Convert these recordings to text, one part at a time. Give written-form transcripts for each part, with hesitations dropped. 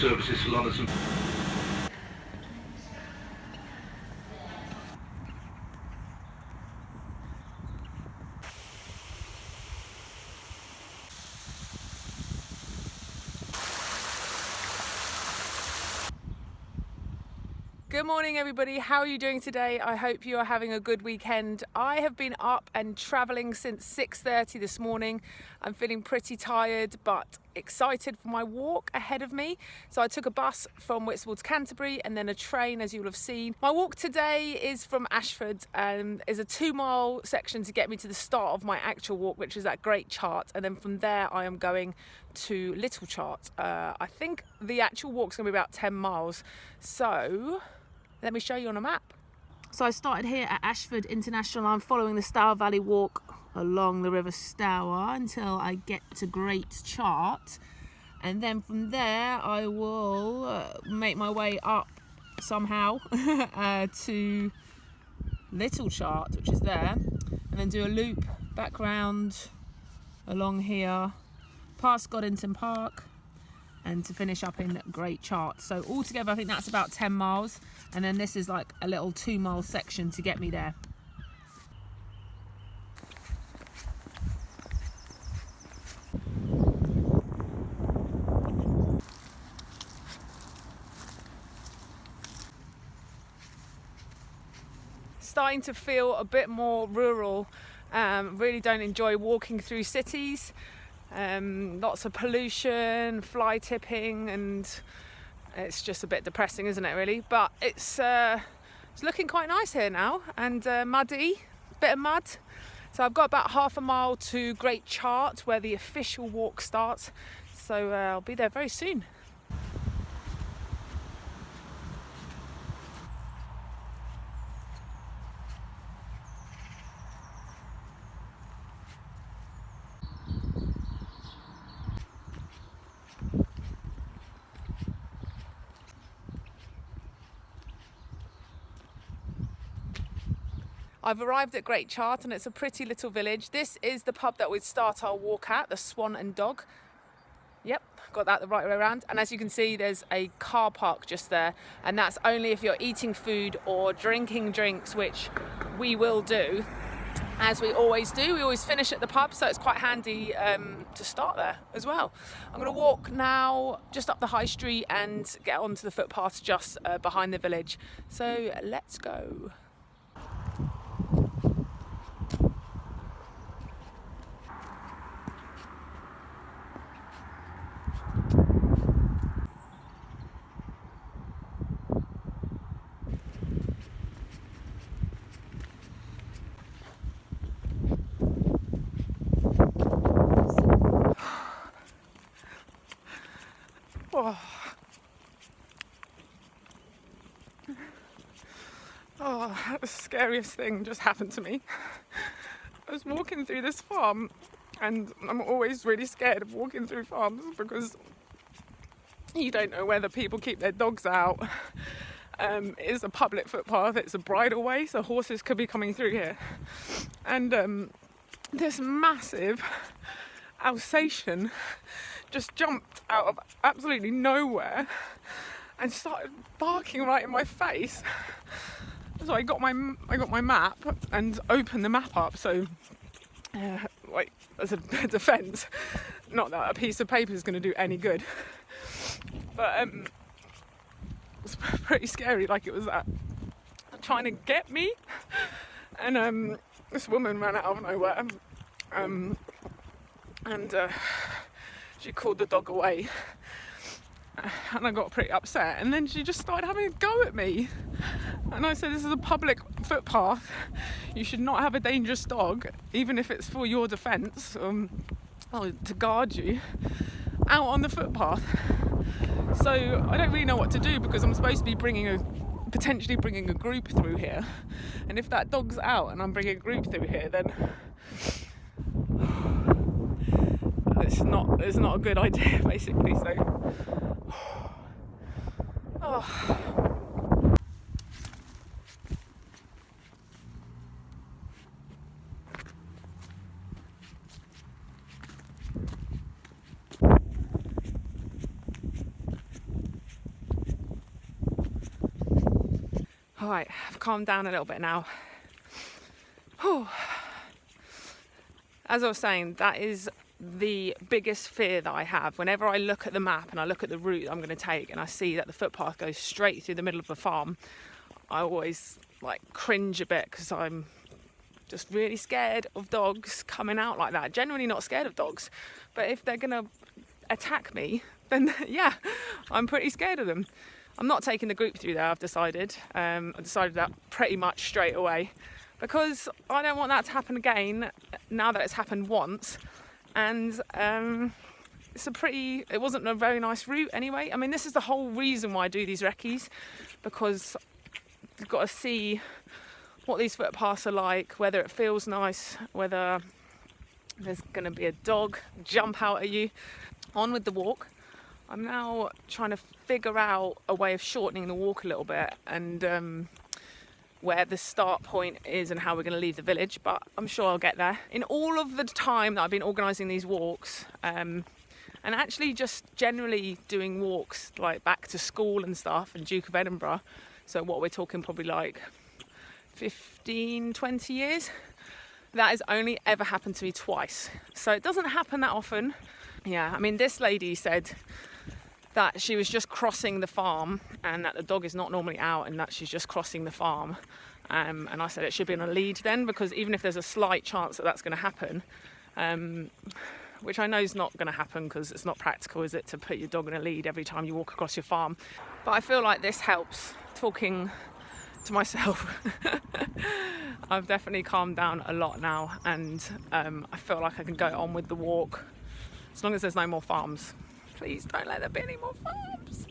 services for London. Good morning everybody, how are you doing today? I hope you are having a good weekend. I have been up and travelling since 6:30 this morning. I'm feeling pretty tired but excited for my walk ahead of me. So I took a bus from Whitstable to Canterbury and then a train, as you will have seen. My walk today is from Ashford and is a 2-mile section to get me to the start of my actual walk, which is that Great Chart, and then from there I am going to Little Chart. I think the actual walk's going to be about 10 miles. So let me show you on a map. So I started here at Ashford International. I'm following the Stour Valley Walk along the River Stour until I get to Great Chart. And then from there I will make my way up somehow to Little Chart, which is there. And then do a loop back round along here, past Goddington Park, and to finish up in Great Chart. So altogether I think that's about 10 miles, and then this is like a little 2-mile section to get me there. Starting to feel a bit more rural. Really don't enjoy walking through cities. Lots of pollution, fly tipping, and it's just a bit depressing, isn't it, really? But it's looking quite nice here now, and muddy, bit of mud. So I've got about half a mile to Great Chart, where the official walk starts. So I'll be there very soon. I've arrived at Great Chart and it's a pretty little village. This is the pub that we'd start our walk at, the Swan and Dog. Yep, got that the right way around. And as you can see, there's a car park just there. And that's only if you're eating food or drinking drinks, which we will do, as we always do. We always finish at the pub, so it's quite handy to start there as well. I'm going to walk now just up the high street and get onto the footpath just behind the village. So let's go. Oh, the scariest thing just happened to me. I was walking through this farm, and I'm always really scared of walking through farms because you don't know whether people keep their dogs out. It is a public footpath, it's a bridleway, so horses could be coming through here. And this massive Alsatian just jumped out of absolutely nowhere and started barking right in my face. So I got my map and opened the map up, so like as a defence, not that a piece of paper is going to do any good, but it was pretty scary, like it was trying to get me. And this woman ran out of nowhere, and she called the dog away, and I got pretty upset, and then she just started having a go at me. And I said, this is a public footpath, you should not have a dangerous dog, even if it's for your defence, or to guard you, out on the footpath. So I don't really know what to do, because I'm supposed to be potentially bringing a group through here, and if that dog's out and I'm bringing a group through here, then it's not a good idea, basically. So right, I've calmed down a little bit now. Whew. As I was saying, that is the biggest fear that I have. Whenever I look at the map and I look at the route I'm going to take and I see that the footpath goes straight through the middle of the farm, I always like cringe a bit because I'm just really scared of dogs coming out like that. Generally not scared of dogs, but if they're going to attack me, then yeah, I'm pretty scared of them. I'm not taking the group through there, I've decided. I decided that pretty much straight away because I don't want that to happen again now that it's happened once. And it wasn't a very nice route anyway. I mean, this is the whole reason why I do these recce's, because you've got to see what these footpaths are like, whether it feels nice, whether there's going to be a dog jump out at you. On with the walk. I'm now trying to figure out a way of shortening the walk a little bit and where the start point is and how we're going to leave the village, but I'm sure I'll get there. In all of the time that I've been organising these walks, and actually just generally doing walks like back to school and stuff and Duke of Edinburgh, so what we're talking probably like 15, 20 years, that has only ever happened to me twice. So it doesn't happen that often. Yeah, I mean, this lady said that she was just crossing the farm and that the dog is not normally out and that she's just crossing the farm. And I said it should be on a lead then, because even if there's a slight chance that that's going to happen, which I know is not going to happen because it's not practical, is it, to put your dog in a lead every time you walk across your farm. But I feel like this helps, talking to myself. I've definitely calmed down a lot now, and I feel like I can go on with the walk as long as there's no more farms. Please don't let there be any more farms.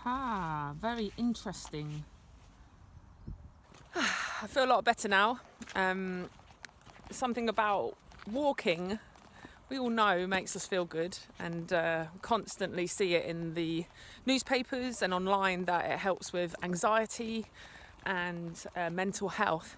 Aha, very interesting. I feel a lot better now. Something about walking, we all know, makes us feel good, and constantly see it in the newspapers and online that it helps with anxiety and mental health.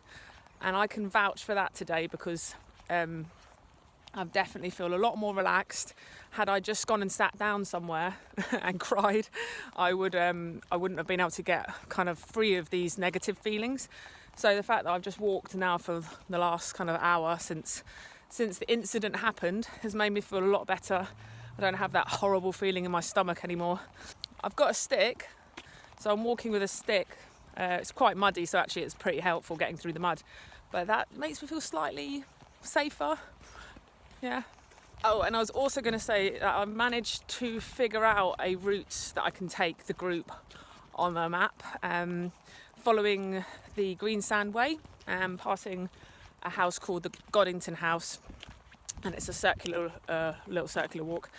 And I can vouch for that today because I definitely feel a lot more relaxed. Had I just gone and sat down somewhere and cried, I wouldn't have been able to get kind of free of these negative feelings. So the fact that I've just walked now for the last kind of hour since the incident happened has made me feel a lot better. I don't have that horrible feeling in my stomach anymore. I've got a stick, so I'm walking with a stick. It's quite muddy, so actually it's pretty helpful getting through the mud. But that makes me feel slightly safer. Yeah. Oh, and I was also going to say that I've managed to figure out a route that I can take the group on the map, following the Green Sand Way and passing a house called the Goddington House, and it's a circular, little circular walk.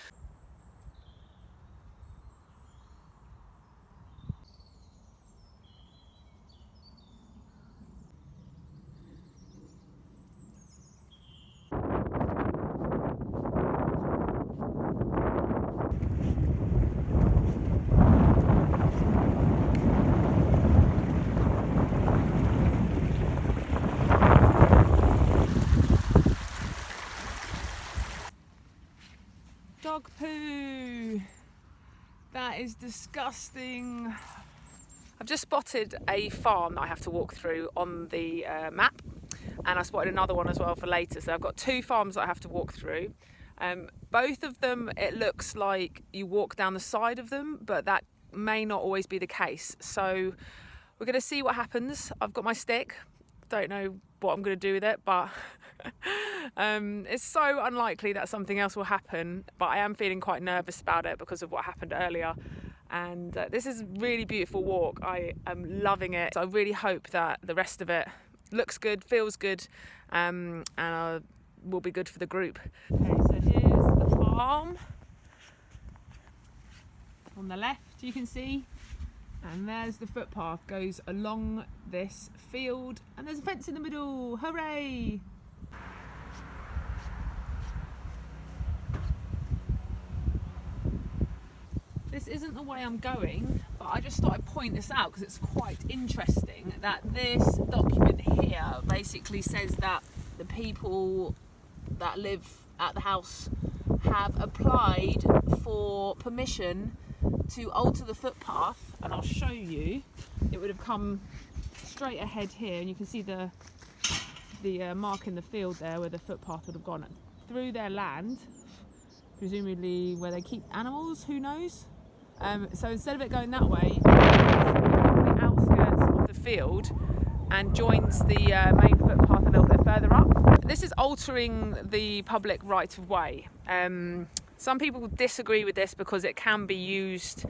Dog poo! That is disgusting. I've just spotted a farm that I have to walk through on the map, and I spotted another one as well for later. So I've got two farms that I have to walk through. Both of them, it looks like you walk down the side of them, but that may not always be the case. So we're going to see what happens. I've got my stick. Don't know what I'm going to do with it, but it's so unlikely that something else will happen. But I am feeling quite nervous about it because of what happened earlier. And this is a really beautiful walk. I am loving it. So I really hope that the rest of it looks good, feels good, and will be good for the group. Okay, so here's the farm. farm on the left, you can see, and there's the footpath goes along this field, and there's a fence in the middle. Hooray! This isn't the way I'm going, but I just thought I'd point this out because it's quite interesting that this document here basically says that the people that live at the house have applied for permission to alter the footpath, and I'll show you. It would have come straight ahead here, and you can see the mark in the field there where the footpath would have gone through their land, presumably where they keep animals, who knows. So instead of it going that way, the outskirts of the field and joins the main footpath a little bit further up. This is altering the public right of way. Some people disagree with this because it can be used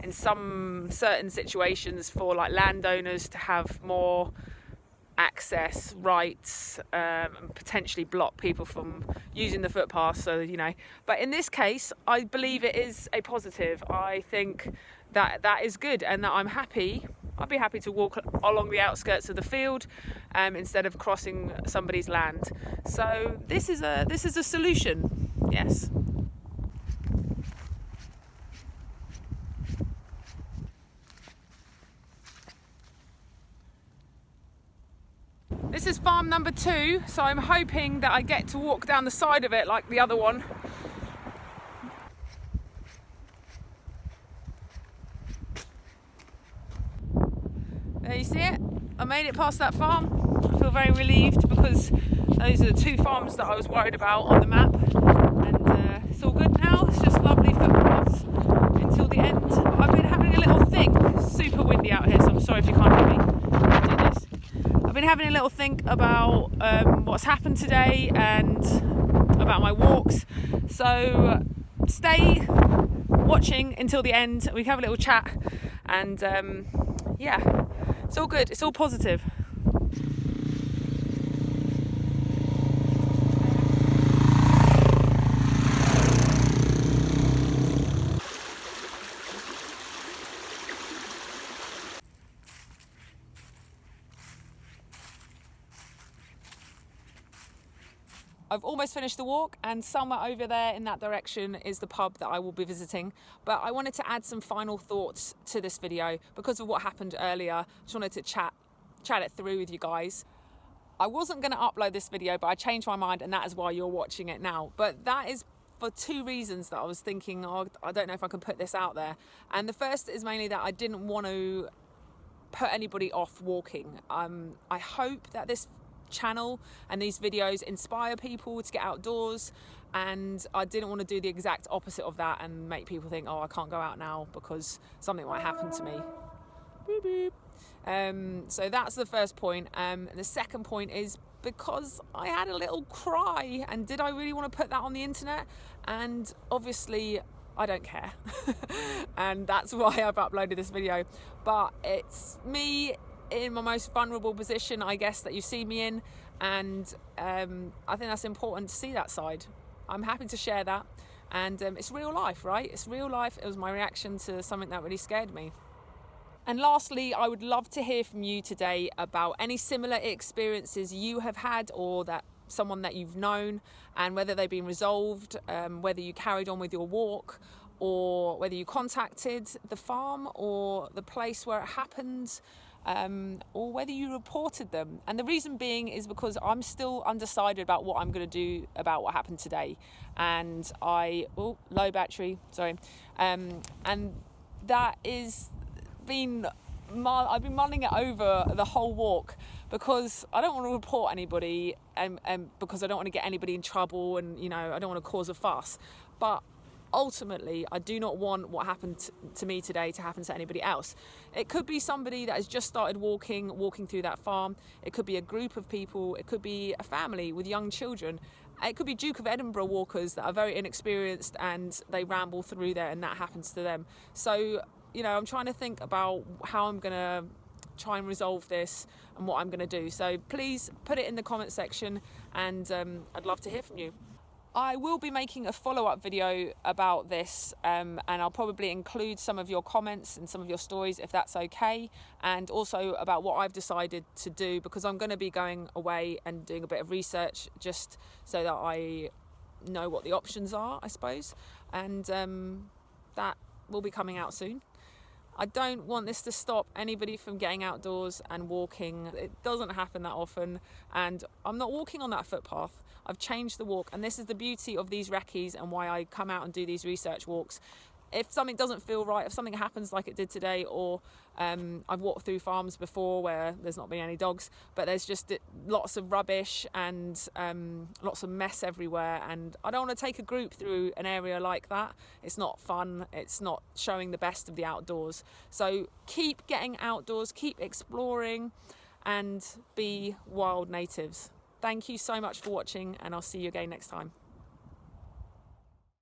in some certain situations for like landowners to have more access rights, and potentially block people from using the footpath, so you know. But in this case, I believe it is a positive. I think that is good, and that I'd be happy to walk along the outskirts of the field instead of crossing somebody's land. So this is a solution. Yes. This is farm number 2, so I'm hoping that I get to walk down the side of it like the other one. There you see it. I made it past that farm. I feel very relieved because those are the 2 farms that I was worried about on the map. And it's all good now. It's just lovely footpaths until the end. I've been having a little think. It's super windy out here, so I'm sorry if you can't hear me. I'll do this. I've been having a little think about what's happened today and about my walks. So stay watching until the end. We can have a little chat, and yeah, it's all good. It's all positive. I've almost finished the walk, and somewhere over there in that direction is the pub that I will be visiting. But I wanted to add some final thoughts to this video because of what happened earlier. Just wanted to chat it through with you guys. I wasn't going to upload this video, but I changed my mind, and that is why you're watching it now. But that is for 2 reasons that I was thinking, oh, I don't know if I can put this out there. And the first is mainly that I didn't want to put anybody off walking. I hope that this channel and these videos inspire people to get outdoors, and I didn't want to do the exact opposite of that and make people think, oh, I can't go out now because something might happen to me. Boop, boop. So that's the first point. The second point is because I had a little cry, and did I really want to put that on the internet? And obviously I don't care. And that's why I've uploaded this video. But it's me in my most vulnerable position, I guess, that you see me in, and I think that's important to see that side. I'm happy to share that, and it's real life, right? It's real life. It was my reaction to something that really scared me. And lastly, I would love to hear from you today about any similar experiences you have had, or that someone that you've known, and whether they've been resolved, whether you carried on with your walk, or whether you contacted the farm or the place where it happened, or whether you reported them. And the reason being is because I'm still undecided about what I'm going to do about what happened today. And low battery, sorry. And that is I've been mulling it over the whole walk, because I don't want to report anybody, and because I don't want to get anybody in trouble, and you know, I don't want to cause a fuss. But ultimately, I do not want what happened to me today to happen to anybody else. It could be somebody that has just started walking through that farm. It could be a group of people. It could be a family with young children. It could be Duke of Edinburgh walkers that are very inexperienced and they ramble through there, and that happens to them. So, you know, I'm trying to think about how I'm going to try and resolve this and what I'm going to do. So please put it in the comment section, and I'd love to hear from you. I will be making a follow-up video about this, and I'll probably include some of your comments and some of your stories if that's okay, and also about what I've decided to do, because I'm going to be going away and doing a bit of research just so that I know what the options are, I suppose, and that will be coming out soon. I don't want this to stop anybody from getting outdoors and walking. It doesn't happen that often, and I'm not walking on that footpath. I've changed the walk, and this is the beauty of these recce's and why I come out and do these research walks. If something doesn't feel right, if something happens like it did today, or I've walked through farms before where there's not been any dogs, but there's just lots of rubbish and lots of mess everywhere, and I don't want to take a group through an area like that. It's not fun, it's not showing the best of the outdoors. So keep getting outdoors, keep exploring, and be wild natives. Thank you so much for watching, and I'll see you again next time.